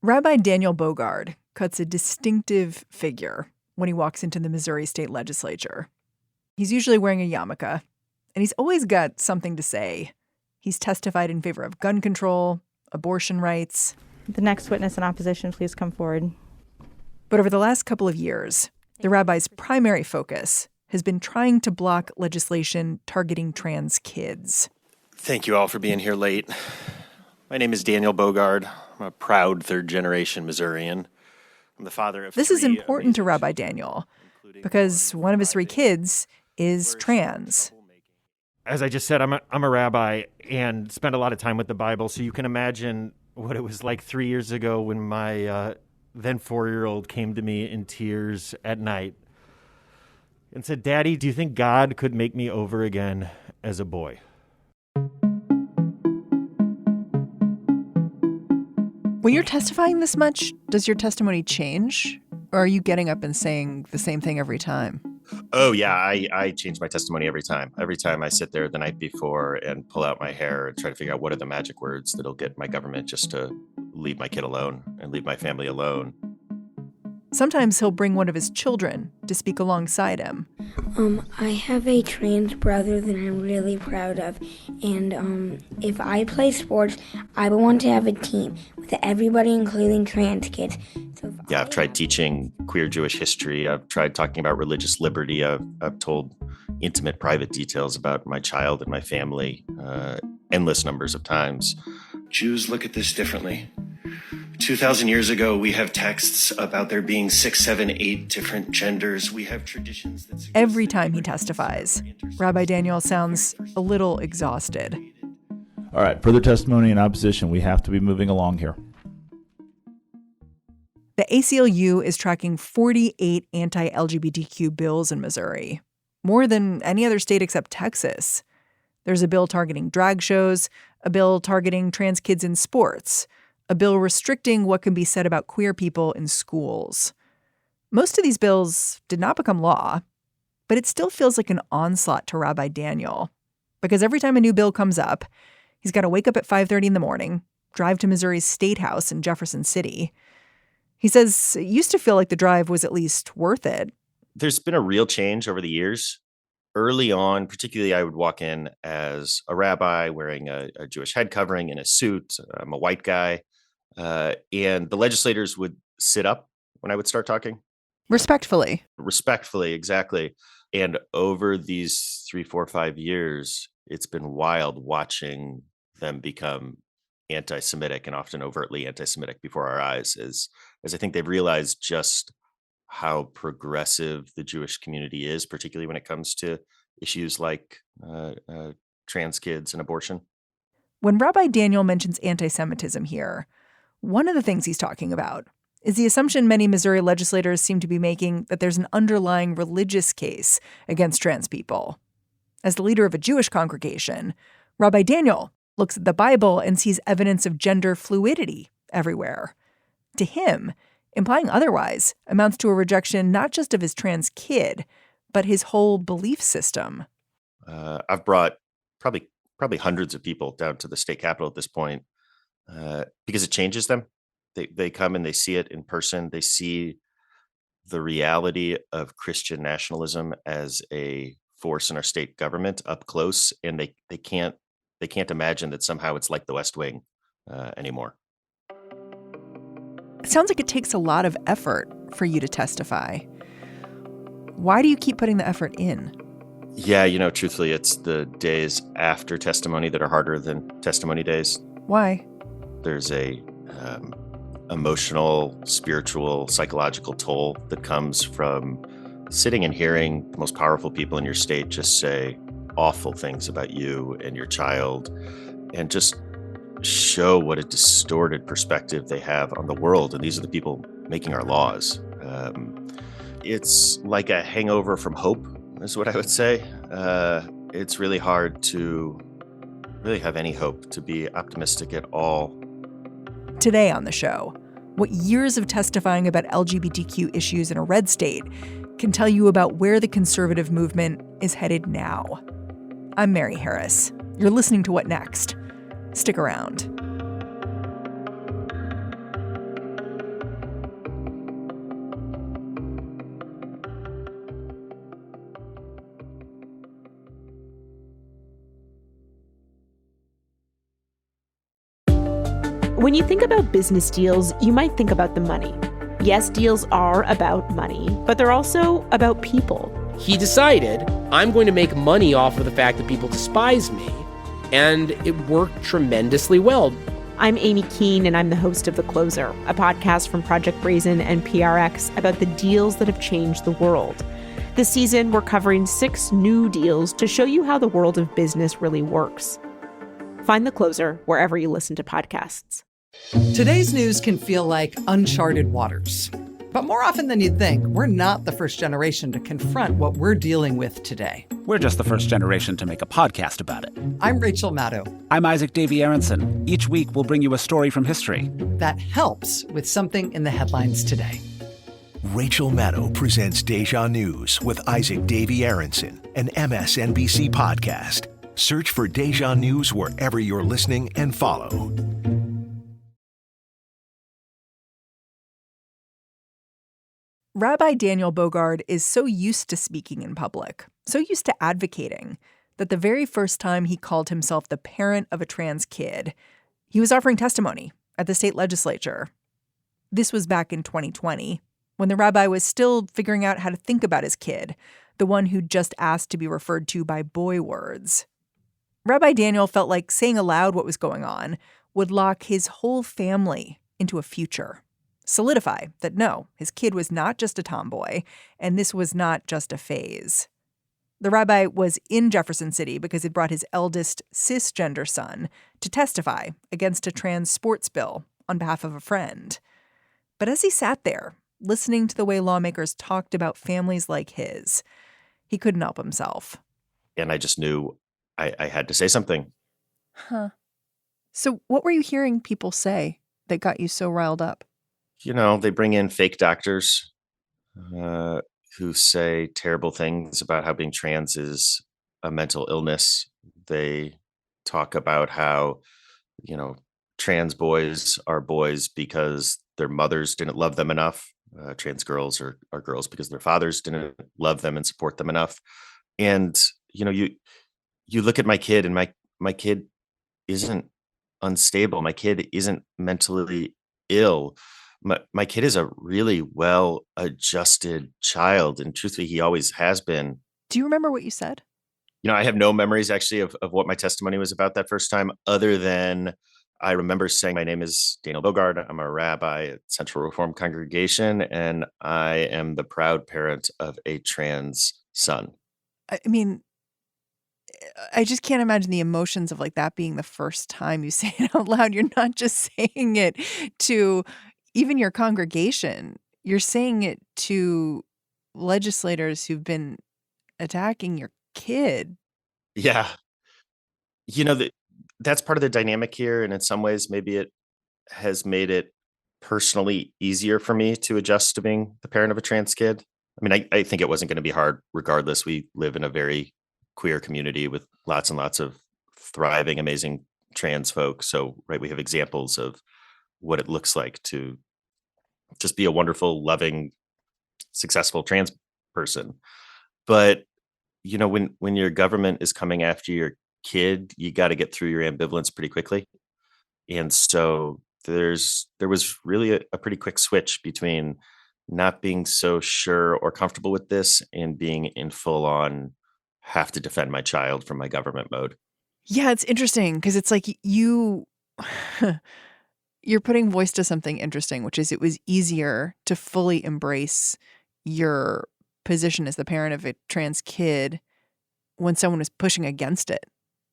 Rabbi Daniel Bogard cuts a distinctive figure when he walks into the Missouri state legislature. He's usually wearing a yarmulke, and he's always got something to say. He's testified in favor of gun control, abortion rights. The next witness in opposition, please come forward. But over the last couple of years, the rabbi's primary focus has been trying to block legislation targeting trans kids. Thank you all for being here late. My name is Daniel Bogard. I'm a proud third-generation Missourian. I'm the father of This is important to Rabbi Daniel because one of his 3 kids is trans. As I just said, I'm a rabbi and spend a lot of time with the Bible, so you can imagine what it was like 3 years ago when my then 4-year-old came to me in tears at night and said, "Daddy, do you think God could make me over again as a boy?" When you're testifying this much, does your testimony change? Or are you getting up and saying the same thing every time? Oh, yeah, I change my testimony every time. Every time I sit there the night before and pull out my hair and try to figure out what are the magic words that'll get my government just to leave my kid alone and leave my family alone. Sometimes he'll bring one of his children to speak alongside him. I have a trans brother that I'm really proud of. And if I play sports, I would want to have a team with everybody, including trans kids. I've tried teaching queer Jewish history. I've tried talking about religious liberty. I've told intimate, private details about my child and my family endless numbers of times. Jews look at this differently. 2,000 years ago, we have texts about there being 6, 7, 8 different genders. We have traditions that suggest every time he testifies, Rabbi Daniel sounds a little exhausted. All right, further testimony in opposition. We have to be moving along here. The ACLU is tracking 48 anti-LGBTQ bills in Missouri, more than any other state except Texas. There's a bill targeting drag shows, a bill targeting trans kids in sports, a bill restricting what can be said about queer people in schools. Most of these bills did not become law, but it still feels like an onslaught to Rabbi Daniel, because every time a new bill comes up, he's got to wake up at 5:30 in the morning, drive to Missouri's State House in Jefferson City. He says it used to feel like the drive was at least worth it. There's been a real change over the years. Early on, particularly, I would walk in as a rabbi wearing a Jewish head covering and a suit. I'm a white guy. And the legislators would sit up when I would start talking. Respectfully. Respectfully, exactly. And over these 3, 4, 5 years, it's been wild watching them become anti-Semitic and often overtly anti-Semitic before our eyes, as I think they've realized just how progressive the Jewish community is, particularly when it comes to issues like trans kids and abortion. When Rabbi Daniel mentions anti-Semitism here, one of the things he's talking about is the assumption many Missouri legislators seem to be making that there's an underlying religious case against trans people. As the leader of a Jewish congregation, Rabbi Daniel looks at the Bible and sees evidence of gender fluidity everywhere. To him, implying otherwise amounts to a rejection not just of his trans kid, but his whole belief system. I've brought probably hundreds of people down to the state capitol at this point because it changes them. They come and they see it in person. They see the reality of Christian nationalism as a force in our state government up close, and they can't imagine that somehow it's like the West Wing anymore. It sounds like it takes a lot of effort for you to testify. Why do you keep putting the effort in? Yeah, truthfully, it's the days after testimony that are harder than testimony days. Why? There's a emotional, spiritual, psychological toll that comes from sitting and hearing the most powerful people in your state just say awful things about you and your child, and just show what a distorted perspective they have on the world. And these are the people making our laws. It's like a hangover from hope, is what I would say. It's really hard to really have any hope, to be optimistic at all. Today on the show, what years of testifying about LGBTQ issues in a red state can tell you about where the conservative movement is headed now. I'm Mary Harris. You're listening to What Next? Stick around. When you think about business deals, you might think about the money. Yes, deals are about money, but they're also about people. He decided, I'm going to make money off of the fact that people despise me, and it worked tremendously well. I'm Amy Keene, and I'm the host of The Closer, a podcast from Project Brazen and PRX about the deals that have changed the world. This season, we're covering 6 new deals to show you how the world of business really works. Find The Closer wherever you listen to podcasts. Today's news can feel like uncharted waters. But more often than you'd think, we're not the first generation to confront what we're dealing with today. We're just the first generation to make a podcast about it. I'm Rachel Maddow. I'm Isaac Davy Aronson. Each week, we'll bring you a story from history that helps with something in the headlines today. Rachel Maddow presents Deja News with Isaac Davy Aronson, an MSNBC podcast. Search for Deja News wherever you're listening and follow. Rabbi Daniel Bogard is so used to speaking in public, so used to advocating, that the very first time he called himself the parent of a trans kid, he was offering testimony at the state legislature. This was back in 2020, when the rabbi was still figuring out how to think about his kid, the one who'd just asked to be referred to by boy words. Rabbi Daniel felt like saying aloud what was going on would lock his whole family into a future. Solidify that no, his kid was not just a tomboy, and this was not just a phase. The rabbi was in Jefferson City because he'd brought his eldest cisgender son to testify against a trans sports bill on behalf of a friend. But as he sat there, listening to the way lawmakers talked about families like his, he couldn't help himself. And I just knew I had to say something. Huh. So what were you hearing people say that got you so riled up? You know, they bring in fake doctors who say terrible things about how being trans is a mental illness. They talk about how, trans boys are boys because their mothers didn't love them enough. Trans girls are girls because their fathers didn't love them and support them enough. And, you look at my kid, and my kid isn't unstable. My kid isn't mentally ill. My kid is a really well-adjusted child, and truthfully, he always has been. Do you remember what you said? I have no memories actually of what my testimony was about that first time, other than I remember saying, my name is Daniel Bogard. I'm a rabbi at Central Reform Congregation, and I am the proud parent of a trans son. I mean, I just can't imagine the emotions of like that being the first time you say it out loud. You're not just saying it to even your congregation. You're saying it to legislators who've been attacking your kid. Yeah. That's part of the dynamic here. And in some ways, maybe it has made it personally easier for me to adjust to being the parent of a trans kid. I mean, I think it wasn't going to be hard regardless. We live in a very queer community with lots and lots of thriving, amazing trans folk. So, right, we have examples of what it looks like to just be a wonderful, loving, successful trans person. But, when your government is coming after your kid, you got to get through your ambivalence pretty quickly. And so there was really a pretty quick switch between not being so sure or comfortable with this and being in full on have to defend my child from my government mode. Yeah, it's interesting because it's like you're putting voice to something interesting, which is it was easier to fully embrace your position as the parent of a trans kid when someone was pushing against it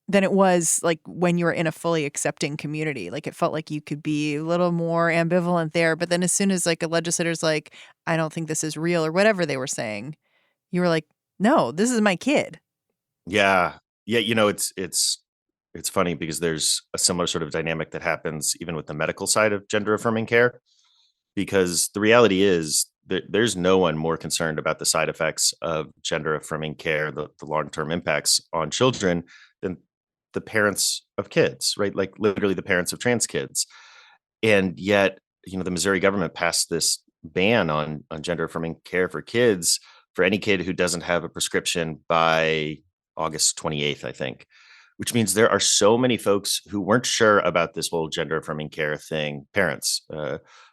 than it was like when you were in a fully accepting community. Like it felt like you could be a little more ambivalent there. But then as soon as like a legislator's like, I don't think this is real or whatever they were saying, you were like, no, this is my kid. Yeah. Yeah. It's funny because there's a similar sort of dynamic that happens even with the medical side of gender affirming care, because the reality is that there's no one more concerned about the side effects of gender affirming care, the long-term impacts on children, than the parents of kids, right? Like literally the parents of trans kids. And yet, the Missouri government passed this ban on gender affirming care for kids for any kid who doesn't have a prescription by August 28th, I think, which means there are so many folks who weren't sure about this whole gender affirming care thing, parents,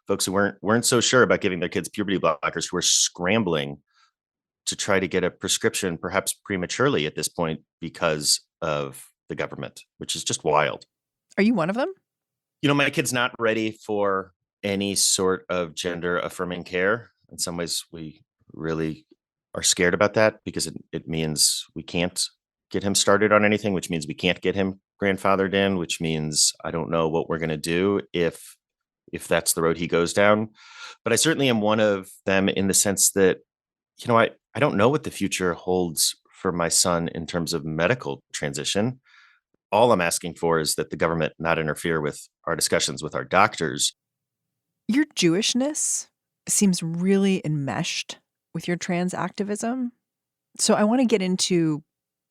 folks who weren't so sure about giving their kids puberty blockers, who are scrambling to try to get a prescription, perhaps prematurely at this point, because of the government, which is just wild. Are you one of them? My kid's not ready for any sort of gender affirming care. In some ways, we really are scared about that because it means we can't get him started on anything, which means we can't get him grandfathered in, which means I don't know what we're going to do if that's the road he goes down. But I certainly am one of them in the sense that, I don't know what the future holds for my son in terms of medical transition. All I'm asking for is that the government not interfere with our discussions with our doctors. Your Jewishness seems really enmeshed with your trans activism. So I want to get into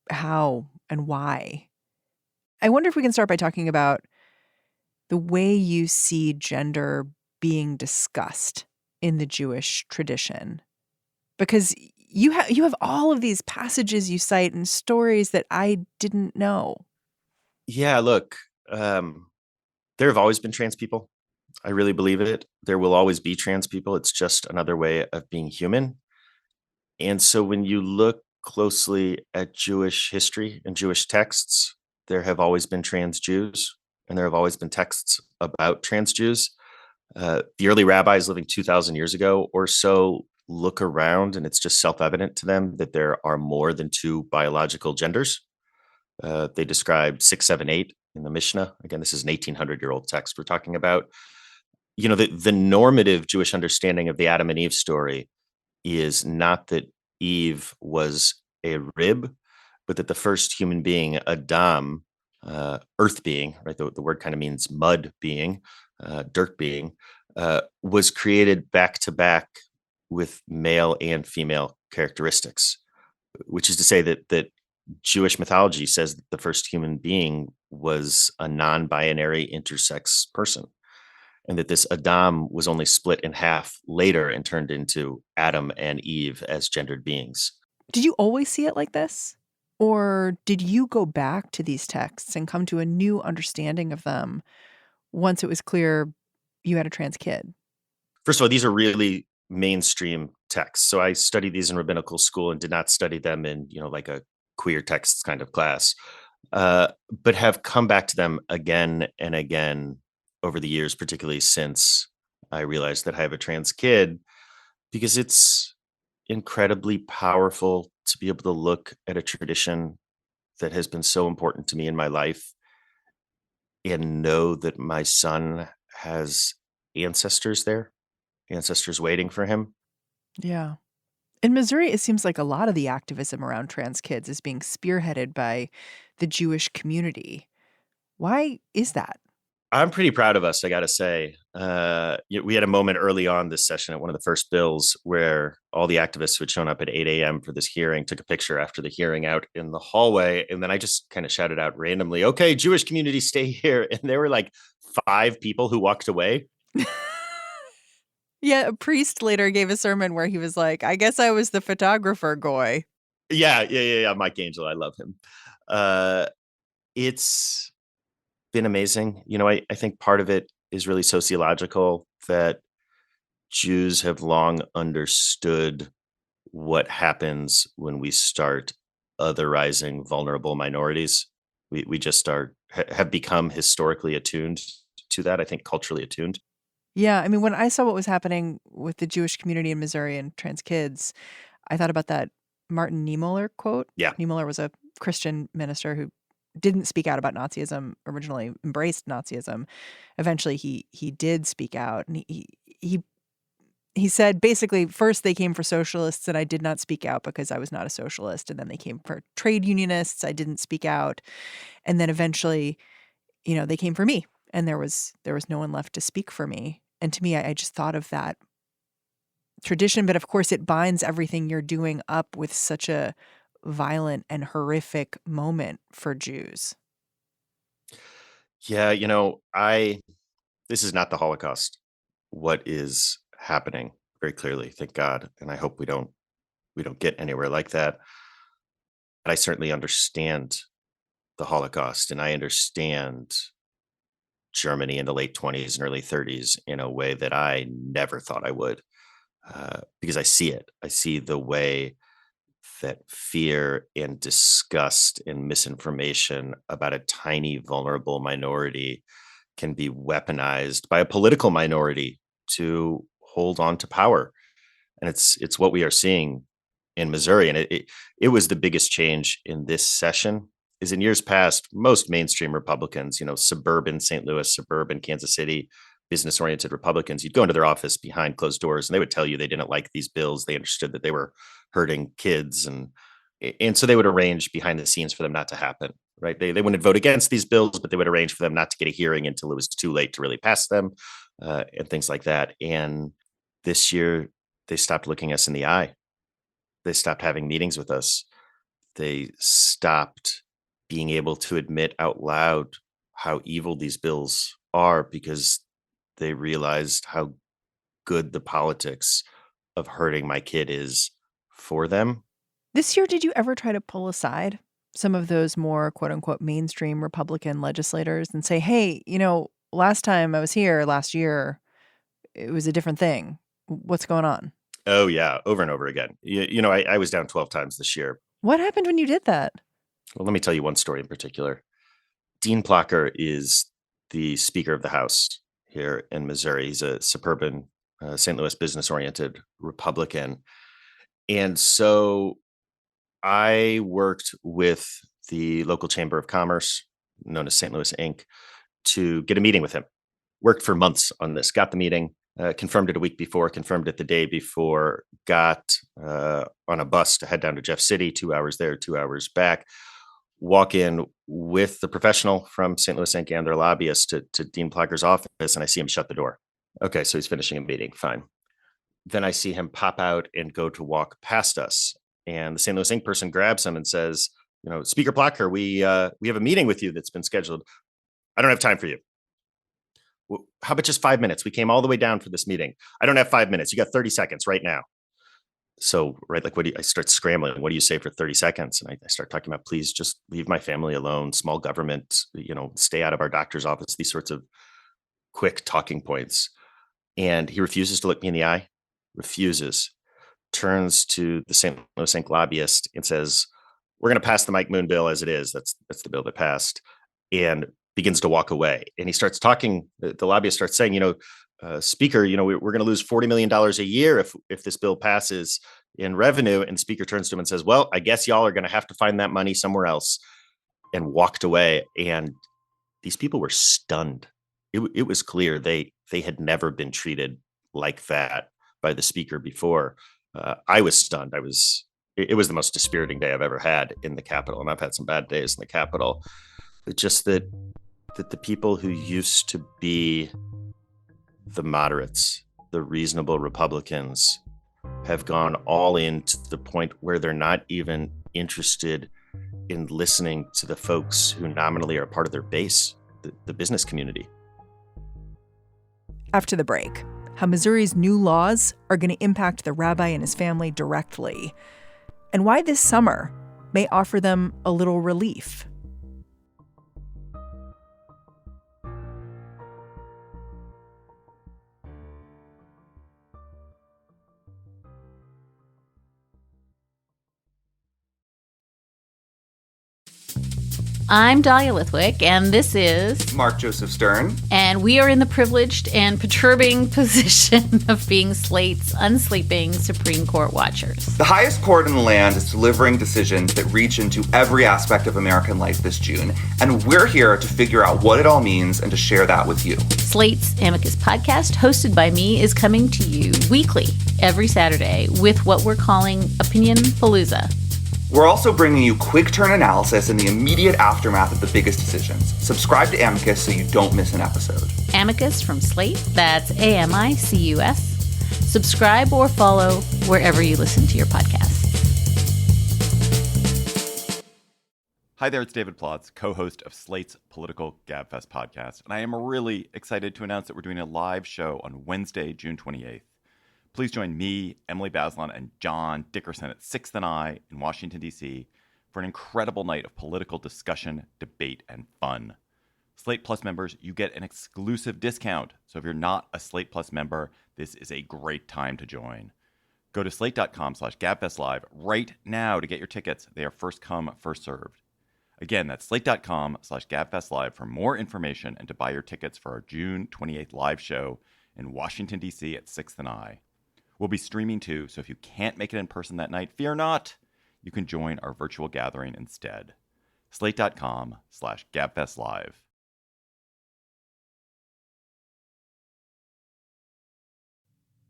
how and why. I wonder if we can start by talking about the way you see gender being discussed in the Jewish tradition. Because you have all of these passages you cite and stories that I didn't know. Yeah, look, there have always been trans people. I really believe it. There will always be trans people. It's just another way of being human. And so when you look closely at Jewish history and Jewish texts, there have always been trans Jews, and there have always been texts about trans Jews. The early rabbis living 2,000 years ago or so look around, and it's just self-evident to them that there are more than two biological genders. They describe 6, 7, 8 in the Mishnah. Again, this is an 1,800-year-old text we're talking about. The normative Jewish understanding of the Adam and Eve story is not that Eve was a rib, but that the first human being, Adam, earth being, right? The word kind of means mud being, dirt being, was created back to back with male and female characteristics, which is to say that Jewish mythology says that the first human being was a non-binary intersex person, and that this Adam was only split in half later and turned into Adam and Eve as gendered beings. Did you always see it like this? Or did you go back to these texts and come to a new understanding of them once it was clear you had a trans kid? First of all, these are really mainstream texts. So I studied these in rabbinical school and did not study them in, like a queer texts kind of class, but have come back to them again and again over the years, particularly since I realized that I have a trans kid, because it's incredibly powerful to be able to look at a tradition that has been so important to me in my life and know that my son has ancestors there, ancestors waiting for him. Yeah. In Missouri, it seems like a lot of the activism around trans kids is being spearheaded by the Jewish community. Why is that? I'm pretty proud of us, I got to say. We had a moment early on this session at one of the first bills where all the activists who had shown up at 8 a.m. for this hearing took a picture after the hearing out in the hallway. And then I just kind of shouted out randomly, "Okay, Jewish community, stay here." And there were like 5 people who walked away. Yeah, a priest later gave a sermon where he was like, "I guess I was the photographer goy." Yeah. Mike Angel, I love him. It's been amazing. I think part of it is really sociological, that Jews have long understood what happens when we start otherizing vulnerable minorities. We just have become historically attuned to that, I think culturally attuned. Yeah, I mean, when I saw what was happening with the Jewish community in Missouri and trans kids, I thought about that Martin Niemöller quote. Yeah. Niemöller was a Christian minister who didn't speak out about Nazism, originally embraced Nazism. Eventually he did speak out, and he said basically, first they came for socialists and I did not speak out because I was not a socialist, and then they came for trade unionists, I didn't speak out, and then eventually, they came for me, and there was no one left to speak for me. And to me, I just thought of that tradition, but of course it binds everything you're doing up with such a violent and horrific moment for Jews. Yeah, this is not the Holocaust. What is happening very clearly, thank God, and I hope we don't get anywhere like that. But I certainly understand the Holocaust, and I understand Germany in the late 20s and early 30s in a way that I never thought I would, because I see it. I see the way that fear and disgust and misinformation about a tiny, vulnerable minority can be weaponized by a political minority to hold on to power. And it's what we are seeing in Missouri. And it was the biggest change in this session. Is in years past, most mainstream Republicans, suburban St. Louis, suburban Kansas City, business-oriented Republicans, you'd go into their office behind closed doors and they would tell you they didn't like these bills. They understood that they were hurting kids. And so they would arrange behind the scenes for them not to happen, right? They wouldn't vote against these bills, but they would arrange for them not to get a hearing until it was too late to really pass them, and things like that. And this year, they stopped looking us in the eye. They stopped having meetings with us. They stopped being able to admit out loud how evil these bills are because they realized how good the politics of hurting my kid is for them. This year, did you ever try to pull aside some of those more quote unquote mainstream Republican legislators and say, hey, last time I was here last year, it was a different thing. What's going on? Oh, yeah. Over and over again. I was down 12 times this year. What happened when you did that? Well, let me tell you one story in particular. Dean Plocher is the Speaker of the House here in Missouri. He's a suburban St. Louis business-oriented Republican. And so I worked with the local Chamber of Commerce, known as St. Louis Inc., to get a meeting with him. Worked for months on this, got the meeting, confirmed it a week before, confirmed it the day before, got on a bus to head down to Jeff City, 2 hours there, 2 hours back. Walk in with the professional from St. Louis Inc. and their lobbyist to Dean Plocher's office, and I see him shut the door. Okay, so he's finishing a meeting, fine. Then I see him pop out and go to walk past us, and the St. Louis Inc. person grabs him and says, Speaker Plocher, we have a meeting with you that's been scheduled. I don't have time for you. Well, how about just 5 minutes? We came all the way down for this meeting. I don't have 5 minutes. You got 30 seconds right now. So, right, like, I start scrambling. What do you say for 30 seconds? And I start talking about, please just leave my family alone, small government, stay out of our doctor's office, these sorts of quick talking points. And he refuses to look me in the eye, turns to the St. Louis Inc. lobbyist and says, we're going to pass the Mike Moon bill as it is. That's the bill that passed, and begins to walk away. And he starts talking, the lobbyist starts saying, Speaker, we're going to lose $40 million a year if this bill passes in revenue. And the Speaker turns to him and says, well, I guess y'all are going to have to find that money somewhere else, and walked away. And these people were stunned. It was clear they had never been treated like that by the Speaker before. I was stunned. It was the most dispiriting day I've ever had in the Capitol. And I've had some bad days in the Capitol. It's just that the people who used to be the moderates, the reasonable Republicans, have gone all in to the point where they're not even interested in listening to the folks who nominally are part of their base, the business community. After the break, how Missouri's new laws are going to impact the rabbi and his family directly, and why this summer may offer them a little relief. I'm Dahlia Lithwick, and this is Mark Joseph Stern. And we are in the privileged and perturbing position of being Slate's unsleeping Supreme Court watchers. The highest court in the land is delivering decisions that reach into every aspect of American life this June, and we're here to figure out what it all means and to share that with you. Slate's Amicus podcast, hosted by me, is coming to you weekly, every Saturday, with what we're calling Opinion Palooza. We're also bringing you quick-turn analysis in the immediate aftermath of the biggest decisions. Subscribe to Amicus so you don't miss an episode. Amicus from Slate, that's AMICUS. Subscribe or follow wherever you listen to your podcasts. Hi there, it's David Plotz, co-host of Slate's Political Gabfest podcast, and I am really excited to announce that we're doing a live show on Wednesday, June 28th. Please join me, Emily Bazelon, and John Dickerson at 6th and I in Washington, D.C. for an incredible night of political discussion, debate, and fun. Slate Plus members, you get an exclusive discount. So if you're not a Slate Plus member, this is a great time to join. Go to slate.com/GabFestLive right now to get your tickets. They are first come, first served. Again, that's slate.com/GabFestLive for more information and to buy your tickets for our June 28th live show in Washington, D.C. at 6th and I. We'll be streaming too, so if you can't make it in person that night, fear not. You can join our virtual gathering instead. Slate.com/GabFestLive.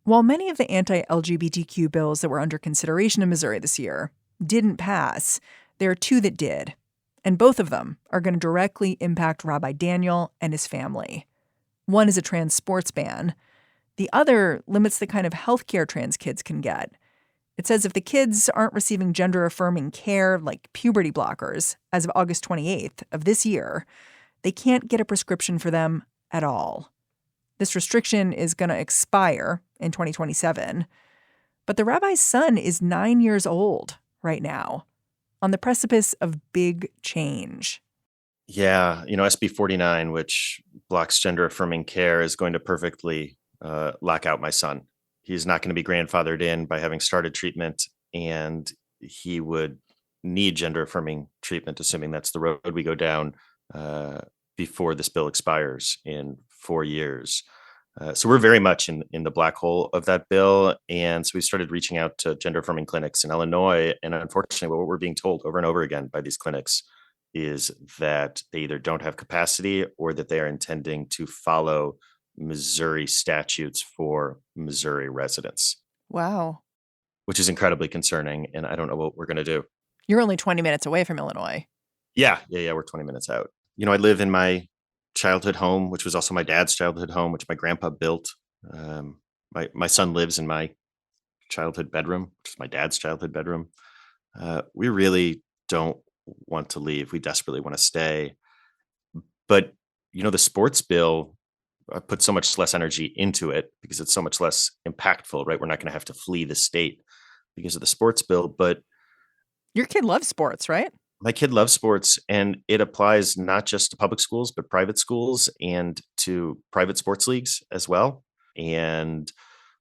While many of the anti-LGBTQ bills that were under consideration in Missouri this year didn't pass, there are two that did. And both of them are going to directly impact Rabbi Daniel and his family. One is a trans sports ban. The other limits the kind of health care trans kids can get. It says if the kids aren't receiving gender-affirming care like puberty blockers as of August 28th of this year, they can't get a prescription for them at all. This restriction is going to expire in 2027. But the rabbi's son is 9 years old right now, on the precipice of big change. Yeah, SB 49, which blocks gender-affirming care, is going to perfectly lock out my son. He's not going to be grandfathered in by having started treatment, and he would need gender-affirming treatment, assuming that's the road we go down before this bill expires in 4 years. So we're very much in the black hole of that bill. And so we started reaching out to gender-affirming clinics in Illinois. And unfortunately, what we're being told over and over again by these clinics is that they either don't have capacity or that they are intending to follow Missouri statutes for Missouri residents. Wow. Which is incredibly concerning. And I don't know what we're going to do. You're only 20 minutes away from Illinois. Yeah. We're 20 minutes out. I live in my childhood home, which was also my dad's childhood home, which my grandpa built. My son lives in my childhood bedroom, which is my dad's childhood bedroom. We really don't want to leave. We desperately want to stay. But, the sports bill, I put so much less energy into it because it's so much less impactful, right? We're not going to have to flee the state because of the sports bill. But your kid loves sports, right? My kid loves sports, and it applies not just to public schools, but private schools and to private sports leagues as well. And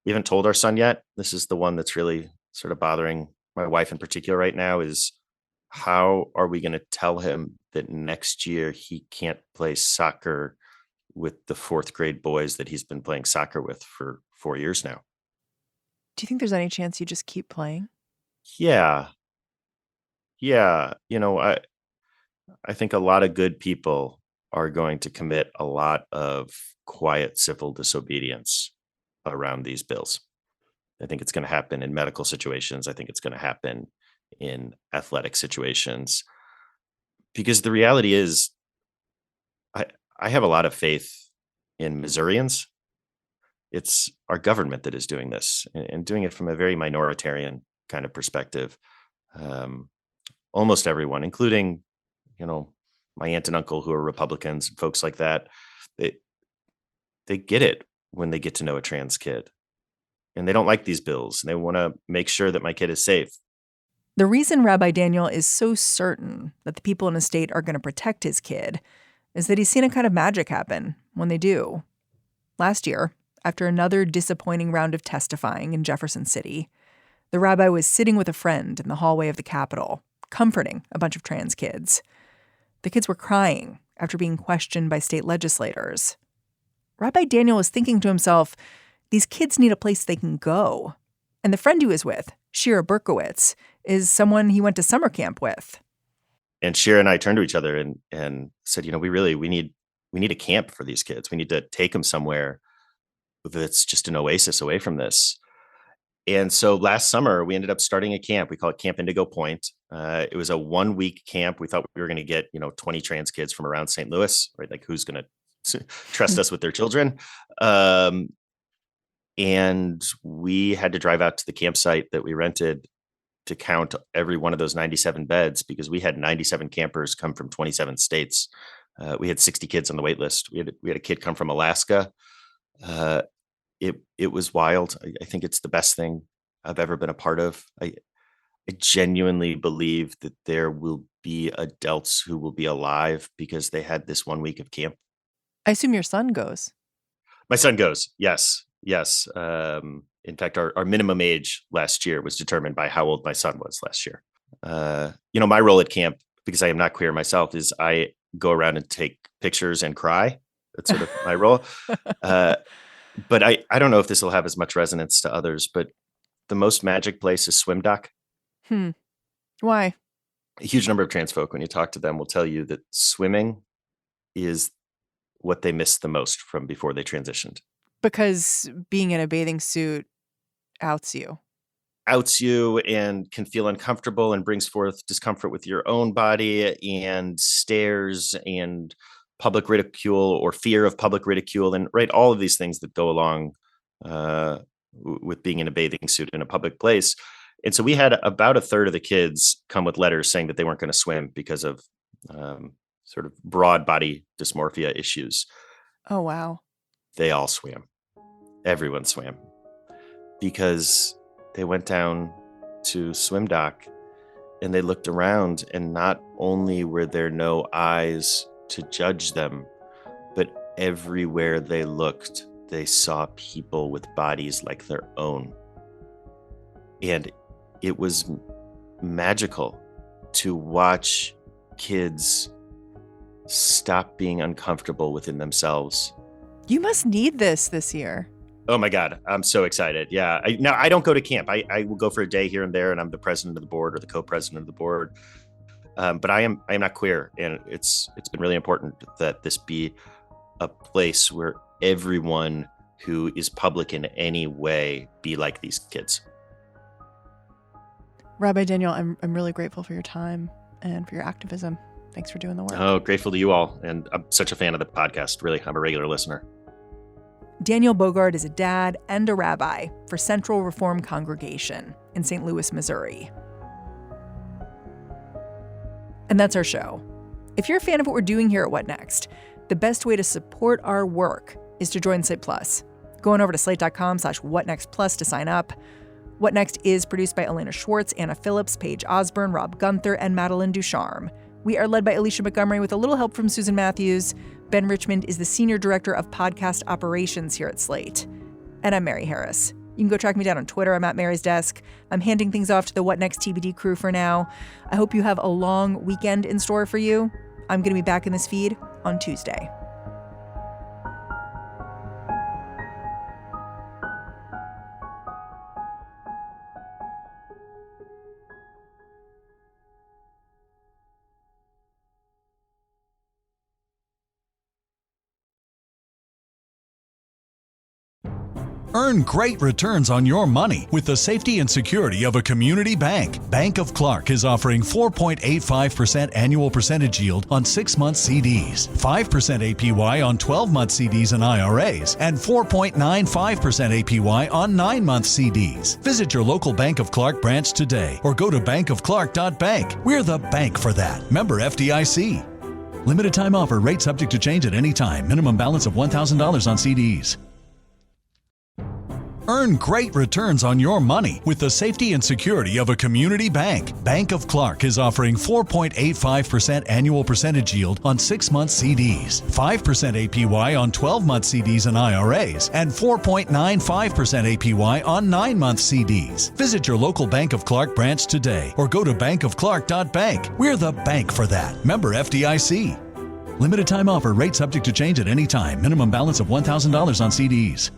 we haven't told our son yet. This is the one that's really sort of bothering my wife in particular right now, is how are we going to tell him that next year he can't play soccer with the fourth grade boys that he's been playing soccer with for 4 years now? Do you think there's any chance you just keep playing? Yeah. I think a lot of good people are going to commit a lot of quiet civil disobedience around these bills. I think it's going to happen in medical situations. I think it's going to happen in athletic situations. Because the reality is, I have a lot of faith in Missourians. It's our government that is doing this and doing it from a very minoritarian kind of perspective. Almost everyone, including, my aunt and uncle who are Republicans, folks like that, they get it when they get to know a trans kid. And they don't like these bills. And they want to make sure that my kid is safe. The reason Rabbi Daniel is so certain that the people in his state are going to protect his kid is that he's seen a kind of magic happen when they do. Last year, after another disappointing round of testifying in Jefferson City, the rabbi was sitting with a friend in the hallway of the Capitol, comforting a bunch of trans kids. The kids were crying after being questioned by state legislators. Rabbi Daniel was thinking to himself, these kids need a place they can go. And the friend he was with, Shira Berkowitz, is someone he went to summer camp with. And Shira and I turned to each other and said, we need a camp for these kids. We need to take them somewhere that's just an oasis away from this. And so last summer, we ended up starting a camp. We call it Camp Indigo Point. It was a 1-week camp. We thought we were going to get, 20 trans kids from around St. Louis, right? Like, who's going to trust us with their children? And we had to drive out to the campsite that we rented to count every one of those 97 beds because we had 97 campers come from 27 states. We had 60 kids on the wait list. We had a kid come from Alaska. It was wild. I think it's the best thing I've ever been a part of. I genuinely believe that there will be adults who will be alive because they had this 1 week of camp. I assume your son goes. My son goes. Yes. Yes. In fact, our minimum age last year was determined by how old my son was last year. My role at camp, because I am not queer myself, is I go around and take pictures and cry. That's sort of my role. But I don't know if this will have as much resonance to others, but the most magic place is swim dock. Why? A huge number of trans folk, when you talk to them, will tell you that swimming is what they missed the most from before they transitioned. Because being in a bathing suit outs you And can feel uncomfortable and brings forth discomfort with your own body and stares and public ridicule or fear of public ridicule, and right, all of these things that go along with being in a bathing suit in a public place. And so we had about a third of the kids come with letters saying that they weren't going to swim because of sort of broad body dysmorphia issues. Oh, wow. They all swam. Everyone swam because they went down to swim dock and they looked around, and not only were there no eyes to judge them, but everywhere they looked, they saw people with bodies like their own. And it was magical to watch kids stop being uncomfortable within themselves. You must need this year. Oh my God, I'm so excited. Yeah. I don't go to camp. I will go for a day here and there, and I'm the president of the board or the co-president of the board. But I am not queer. And it's been really important that this be a place where everyone who is public in any way be like these kids. Rabbi Daniel, I'm really grateful for your time and for your activism. Thanks for doing the work. Oh, grateful to you all. And I'm such a fan of the podcast. Really, I'm a regular listener. Daniel Bogard is a dad and a rabbi for Central Reform Congregation in St. Louis, Missouri. And that's our show. If you're a fan of what we're doing here at What Next, the best way to support our work is to join Slate Plus. Go on over to slate.com/whatnextplus to sign up. What Next is produced by Elena Schwartz, Anna Phillips, Paige Osborne, Rob Gunther, and Madeline Ducharme. We are led by Alicia Montgomery with a little help from Susan Matthews. Ben Richmond is the Senior Director of Podcast Operations here at Slate. And I'm Mary Harris. You can go track me down on Twitter. I'm at Mary's Desk. I'm handing things off to the What Next TBD crew for now. I hope you have a long weekend in store for you. I'm going to be back in this feed on Tuesday. Earn great returns on your money with the safety and security of a community bank. Bank of Clark is offering 4.85% annual percentage yield on 6-month CDs, 5% APY on 12-month CDs and IRAs, and 4.95% APY on 9-month CDs. Visit your local Bank of Clark branch today or go to bankofclark.bank. We're the bank for that. Member FDIC. Limited time offer. Rate subject to change at any time. Minimum balance of $1,000 on CDs. Earn great returns on your money with the safety and security of a community bank. Bank of Clark is offering 4.85% annual percentage yield on 6-month CDs, 5% APY on 12-month CDs and IRAs, and 4.95% APY on 9-month CDs. Visit your local Bank of Clark branch today or go to bankofclark.bank. We're the bank for that. Member FDIC. Limited time offer. Rate subject to change at any time. Minimum balance of $1,000 on CDs.